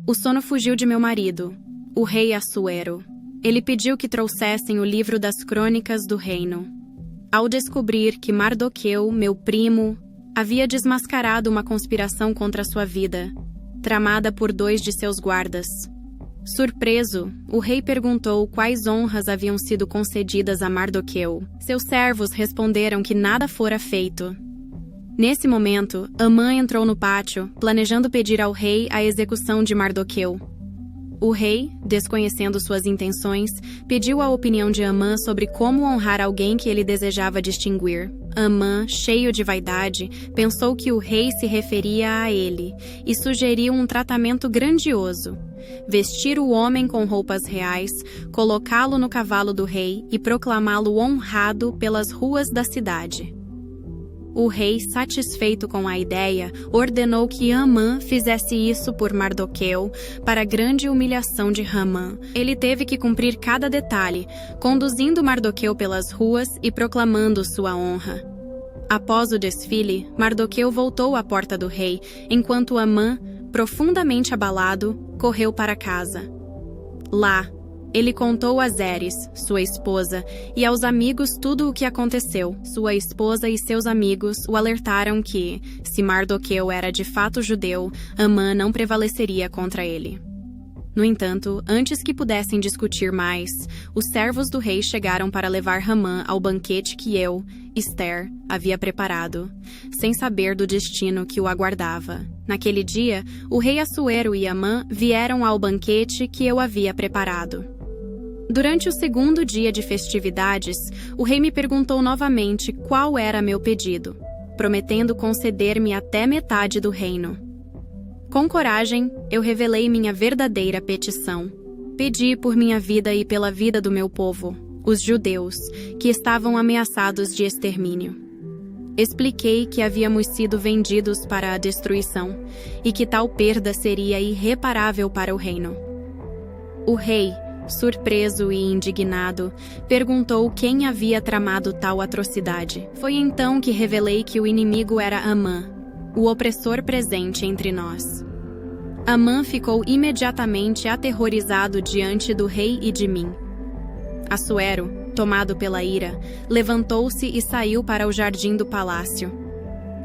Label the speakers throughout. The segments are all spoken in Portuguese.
Speaker 1: O sono fugiu de meu marido, o rei Assuero. Ele pediu que trouxessem o livro das crônicas do reino. Ao descobrir que Mardoqueu, meu primo, havia desmascarado uma conspiração contra sua vida, tramada por 2 de seus guardas. Surpreso, o rei perguntou quais honras haviam sido concedidas a Mardoqueu. Seus servos responderam que nada fora feito. Nesse momento, Amã entrou no pátio, planejando pedir ao rei a execução de Mardoqueu. O rei, desconhecendo suas intenções, pediu a opinião de Amã sobre como honrar alguém que ele desejava distinguir. Amã, cheio de vaidade, pensou que o rei se referia a ele e sugeriu um tratamento grandioso: vestir o homem com roupas reais, colocá-lo no cavalo do rei e proclamá-lo honrado pelas ruas da cidade. O rei, satisfeito com a ideia, ordenou que Amã fizesse isso por Mardoqueu, para a grande humilhação de Amã. Ele teve que cumprir cada detalhe, conduzindo Mardoqueu pelas ruas e proclamando sua honra. Após o desfile, Mardoqueu voltou à porta do rei, enquanto Amã, profundamente abalado, correu para casa. Lá, ele contou a Zeres, sua esposa, e aos amigos tudo o que aconteceu. Sua esposa e seus amigos o alertaram que, se Mardoqueu era de fato judeu, Amã não prevaleceria contra ele. No entanto, antes que pudessem discutir mais, os servos do rei chegaram para levar Amã ao banquete que eu, Esther, havia preparado, sem saber do destino que o aguardava. Naquele dia, o rei Assuero e Amã vieram ao banquete que eu havia preparado. Durante o segundo dia de festividades, o rei me perguntou novamente qual era meu pedido, prometendo conceder-me até metade do reino. Com coragem, eu revelei minha verdadeira petição. Pedi por minha vida e pela vida do meu povo, os judeus, que estavam ameaçados de extermínio. Expliquei que havíamos sido vendidos para a destruição e que tal perda seria irreparável para o reino. O rei, surpreso e indignado, perguntou quem havia tramado tal atrocidade. Foi então que revelei que o inimigo era Amã, o opressor presente entre nós. Amã ficou imediatamente aterrorizado diante do rei e de mim. Assuero, tomado pela ira, levantou-se e saiu para o jardim do palácio.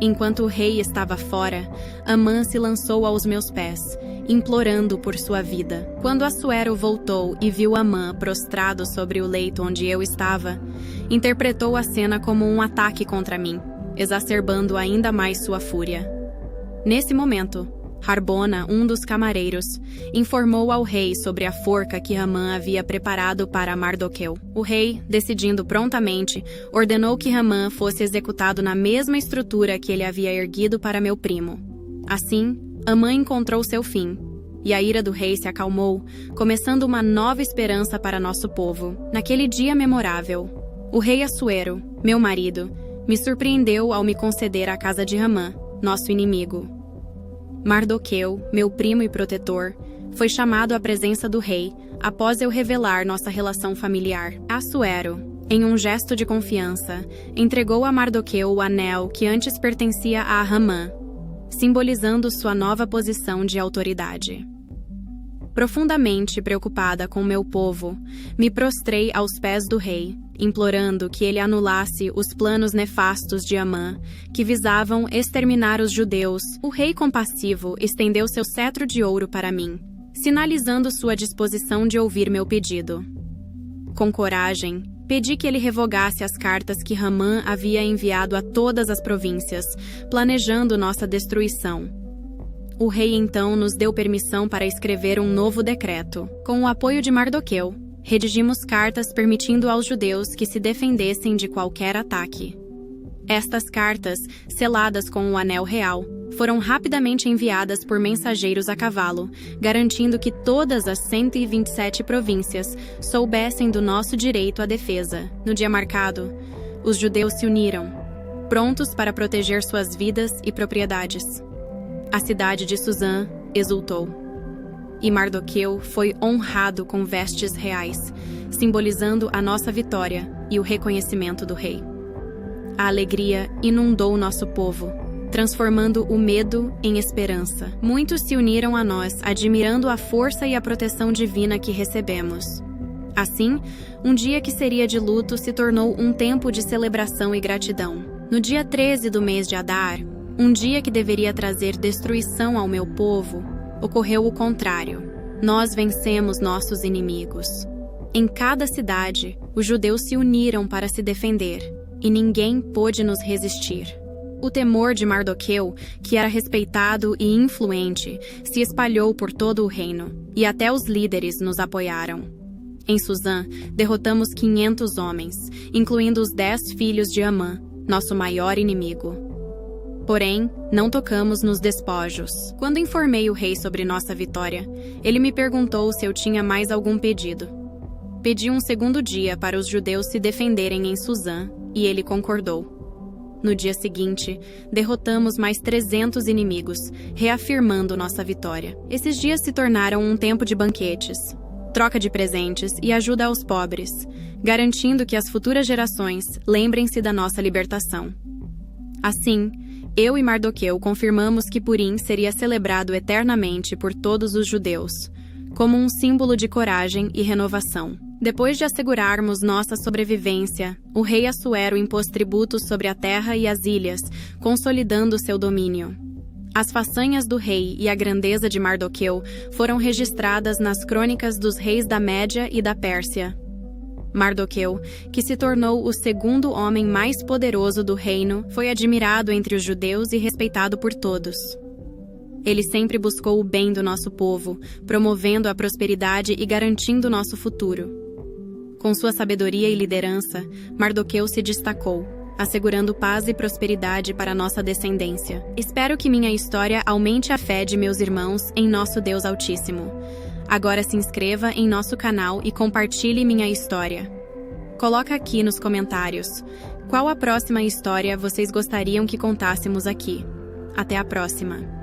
Speaker 1: Enquanto o rei estava fora, Amã se lançou aos meus pés, implorando por sua vida. Quando Assuero voltou e viu Amã prostrado sobre o leito onde eu estava, interpretou a cena como um ataque contra mim, exacerbando ainda mais sua fúria. Nesse momento, Harbona, um dos camareiros, informou ao rei sobre a forca que Amã havia preparado para Mardoqueu. O rei, decidindo prontamente, ordenou que Amã fosse executado na mesma estrutura que ele havia erguido para meu primo. Assim, Amã encontrou seu fim, e a ira do rei se acalmou, começando uma nova esperança para nosso povo. Naquele dia memorável, o rei Assuero, meu marido, me surpreendeu ao me conceder a casa de Amã, nosso inimigo. Mardoqueu, meu primo e protetor, foi chamado à presença do rei após eu revelar nossa relação familiar. Assuero, em um gesto de confiança, entregou a Mardoqueu o anel que antes pertencia a Amã, simbolizando sua nova posição de autoridade. Profundamente preocupada com meu povo, me prostrei aos pés do rei, implorando que ele anulasse os planos nefastos de Amã, que visavam exterminar os judeus. O rei compassivo estendeu seu cetro de ouro para mim, sinalizando sua disposição de ouvir meu pedido. Com coragem, pedi que ele revogasse as cartas que Amã havia enviado a todas as províncias, planejando nossa destruição. O rei então nos deu permissão para escrever um novo decreto. Com o apoio de Mardoqueu, redigimos cartas permitindo aos judeus que se defendessem de qualquer ataque. Estas cartas, seladas com o anel real, foram rapidamente enviadas por mensageiros a cavalo, garantindo que todas as 127 províncias soubessem do nosso direito à defesa. No dia marcado, os judeus se uniram, prontos para proteger suas vidas e propriedades. A cidade de Suzã exultou, e Mardoqueu foi honrado com vestes reais, simbolizando a nossa vitória e o reconhecimento do rei. A alegria inundou nosso povo, transformando o medo em esperança. Muitos se uniram a nós, admirando a força e a proteção divina que recebemos. Assim, um dia que seria de luto se tornou um tempo de celebração e gratidão. No dia 13 do mês de Adar, um dia que deveria trazer destruição ao meu povo, ocorreu o contrário. Nós vencemos nossos inimigos. Em cada cidade, os judeus se uniram para se defender, e ninguém pôde nos resistir. O temor de Mardoqueu, que era respeitado e influente, se espalhou por todo o reino, e até os líderes nos apoiaram. Em Suzã, derrotamos 500 homens, incluindo os 10 filhos de Amã, nosso maior inimigo. Porém, não tocamos nos despojos. Quando informei o rei sobre nossa vitória, ele me perguntou se eu tinha mais algum pedido. Pedi um segundo dia para os judeus se defenderem em Suzã, e ele concordou. No dia seguinte, derrotamos mais 300 inimigos, reafirmando nossa vitória. Esses dias se tornaram um tempo de banquetes, troca de presentes e ajuda aos pobres, garantindo que as futuras gerações lembrem-se da nossa libertação. Assim, eu e Mardoqueu confirmamos que Purim seria celebrado eternamente por todos os judeus, como um símbolo de coragem e renovação. Depois de assegurarmos nossa sobrevivência, o rei Assuero impôs tributos sobre a terra e as ilhas, consolidando seu domínio. As façanhas do rei e a grandeza de Mardoqueu foram registradas nas crônicas dos reis da Média e da Pérsia. Mardoqueu, que se tornou o segundo homem mais poderoso do reino, foi admirado entre os judeus e respeitado por todos. Ele sempre buscou o bem do nosso povo, promovendo a prosperidade e garantindo nosso futuro. Com sua sabedoria e liderança, Mardoqueu se destacou, assegurando paz e prosperidade para nossa descendência. Espero que minha história aumente a fé de meus irmãos em nosso Deus Altíssimo. Agora se inscreva em nosso canal e compartilhe minha história. Coloca aqui nos comentários qual a próxima história vocês gostariam que contássemos aqui. Até a próxima!